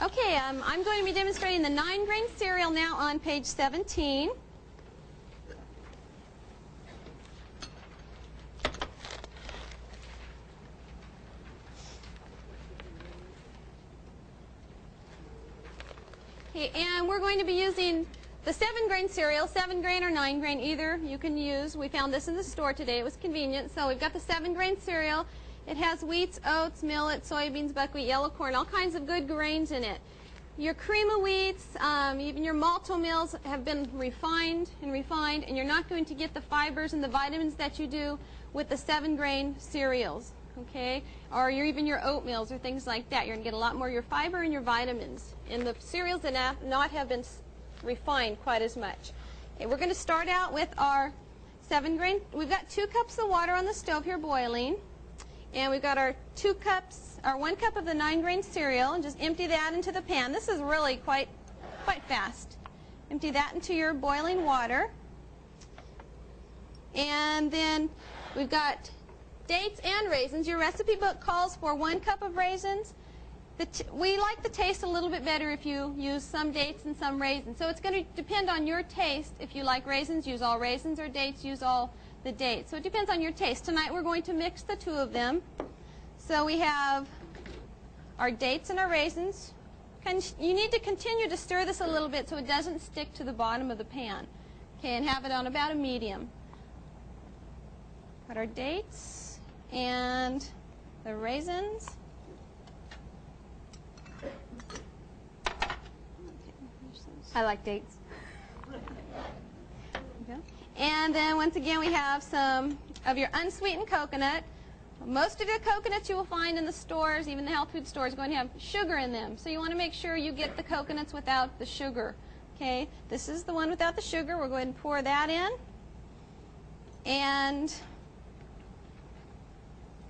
Okay, I'm going to be demonstrating the 9-grain cereal now on page 17. Okay, and we're going to be using the 7-grain cereal, 7-grain or 9-grain, either you can use. We found this in the store today. It was convenient. So we've got the 7-grain cereal. It has wheats, oats, millet, soybeans, buckwheat, yellow corn, all kinds of good grains in it. Your cream of wheats, even your malto meals have been refined, and you're not going to get the fibers and the vitamins that you do with the 7-grain cereals, okay? Or even your oatmeals or things like that. You're going to get a lot more of your fiber and your vitamins in the cereals that not have been refined quite as much. Okay, we're going to start out with our 7-grain. We've got 2 cups of water on the stove here boiling. And we've got our 1 cup of the 9-grain cereal, and just empty that into the pan. This is really quite fast. Empty that into your boiling water. And then we've got dates and raisins. Your recipe book calls for 1 cup of raisins. We like the taste a little bit better if you use some dates and some raisins. So it's going to depend on your taste. If you like raisins, use all raisins, or dates, use all the dates. So it depends on your taste. Tonight we're going to mix the 2 of them. So we have our dates and our raisins. You need to continue to stir this a little bit so it doesn't stick to the bottom of the pan. Okay, and have it on about a medium. Got our dates and the raisins. I like dates. Okay. And then once again we have some of your unsweetened coconut. Most of the coconuts you will find in the stores, even the health food stores, are going to have sugar in them. So you want to make sure you get the coconuts without the sugar. Okay, this is the one without the sugar. We'll go ahead and pour that in. And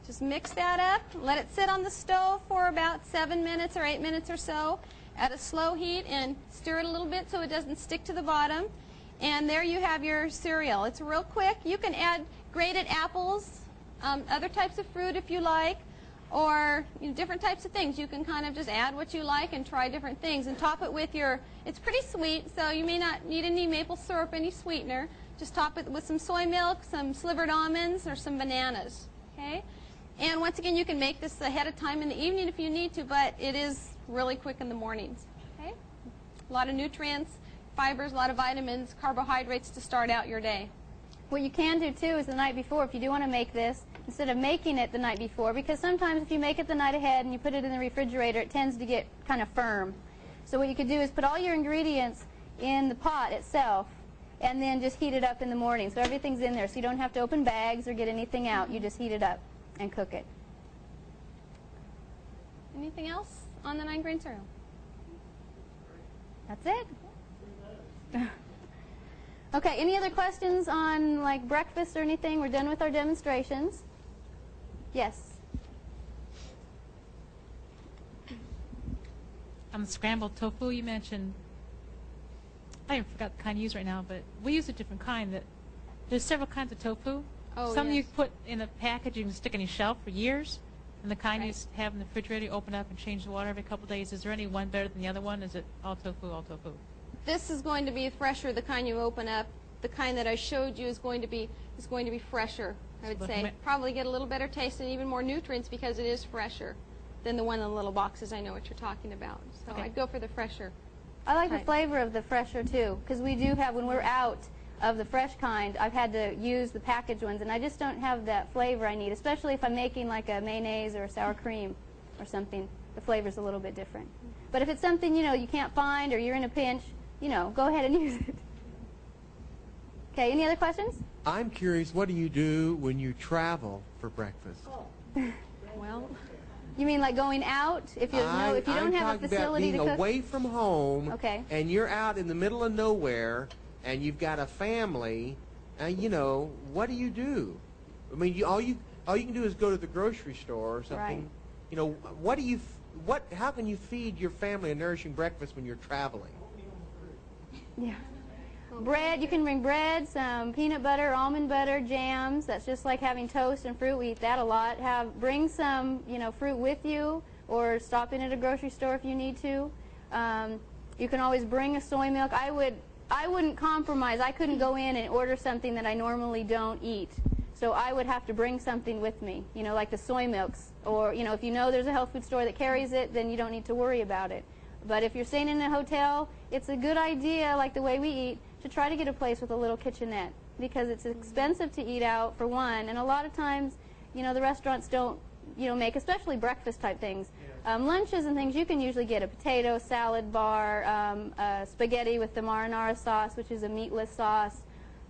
just mix that up. Let it sit on the stove for about 7 minutes or 8 minutes or so at a slow heat, and stir it a little bit so it doesn't stick to the bottom. And there you have your cereal. It's real quick. You can add grated apples, other types of fruit if you like, or different types of things. You can kind of just add what you like and try different things, and top it with your, it's pretty sweet, so you may not need any maple syrup, any sweetener. Just top it with some soy milk, some slivered almonds, or some bananas. Okay? And once again, you can make this ahead of time in the evening if you need to, but it is really quick in the mornings. Okay? A lot of nutrients, fibers, a lot of vitamins, carbohydrates to start out your day. What you can do too is the night before, if you do want to make this, instead of making it the night before, because sometimes if you make it the night ahead and you put it in the refrigerator, it tends to get kind of firm. So what you could do is put all your ingredients in the pot itself and then just heat it up in the morning. So everything's in there, so you don't have to open bags or get anything out. You just heat it up and cook it. Anything else on the 9-grain cereal? That's it. Okay, any other questions on like breakfast or anything? We're done with our demonstrations. Yes. On the scrambled tofu you mentioned, I forgot the kind you use right now, but we use a different kind. There's several kinds of tofu. Oh, some yes. you put in a package you can stick on your shelf for years, and the kind Right. you have in the refrigerator, you open up and change the water every couple of days. Is there any one better than the other one? Is it all tofu, all tofu? This is going to be fresher, the kind you open up. The kind that I showed you is going to be fresher, I would say. Probably get a little better taste and even more nutrients because it is fresher than the one in the little boxes. I know what you're talking about. So Okay. I'd go for the fresher. I like the Right. flavor of the fresher too, because we do have, when we're out of the fresh kind, I've had to use the packaged ones, and I just don't have that flavor I need, especially if I'm making like a mayonnaise or a sour cream or something. The flavor's a little bit different. But if it's something, you can't find or you're in a pinch, go ahead and use it. Okay, any other questions? I'm curious, what do you do when you travel for breakfast? Well, You mean like going out? If you don't have a facility to being cook? away from home, Okay. and you're out in the middle of nowhere, and you've got a family, what do you do? I mean, all you can do is go to the grocery store or something. Right. How can you feed your family a nourishing breakfast when you're traveling? Yeah. Bread, you can bring bread, some peanut butter, almond butter, jams. That's just like having toast and fruit. We eat that a lot. Bring some, fruit with you, or stop in at a grocery store if you need to. You can always bring a soy milk. I wouldn't compromise. I couldn't go in and order something that I normally don't eat. So I would have to bring something with me, you know, like the soy milks. Or, you know, if you know there's a health food store that carries it, then you don't need to worry about it. But if you're staying in a hotel, it's a good idea, like the way we eat, to try to get a place with a little kitchenette. Because it's expensive to eat out, for one, and a lot of times, you know, the restaurants don't, you know, make, especially breakfast type things. Lunches and things, you can usually get a potato salad bar, spaghetti with the marinara sauce, which is a meatless sauce.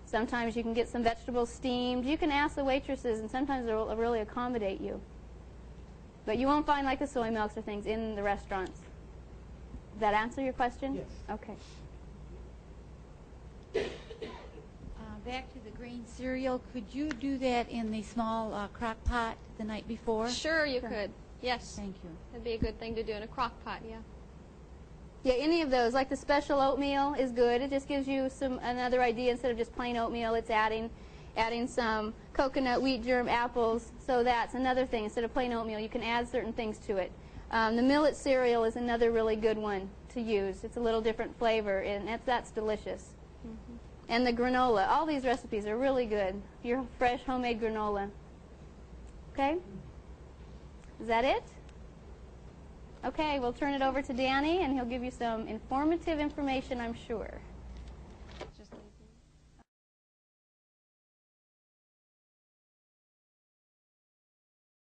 Sometimes you can get some vegetables steamed. You can ask the waitresses, and sometimes they'll really accommodate you. But you won't find like the soy milks or things in the restaurants. Does that answer your question? Yes. Okay. Back to the green cereal, could you do that in the small crock pot the night before? Sure, you could. Yes. Thank you. That'd be a good thing to do in a crock pot, yeah. Yeah, any of those, like the special oatmeal is good. It just gives you another idea. Instead of just plain oatmeal, it's adding some coconut, wheat germ, apples. So that's another thing. Instead of plain oatmeal, you can add certain things to it. The millet cereal is another really good one to use. It's a little different flavor, and that's delicious. And the granola. All these recipes are really good. Your fresh homemade granola. Okay? Is that it? Okay, we'll turn it over to Danny, and he'll give you some informative information, I'm sure.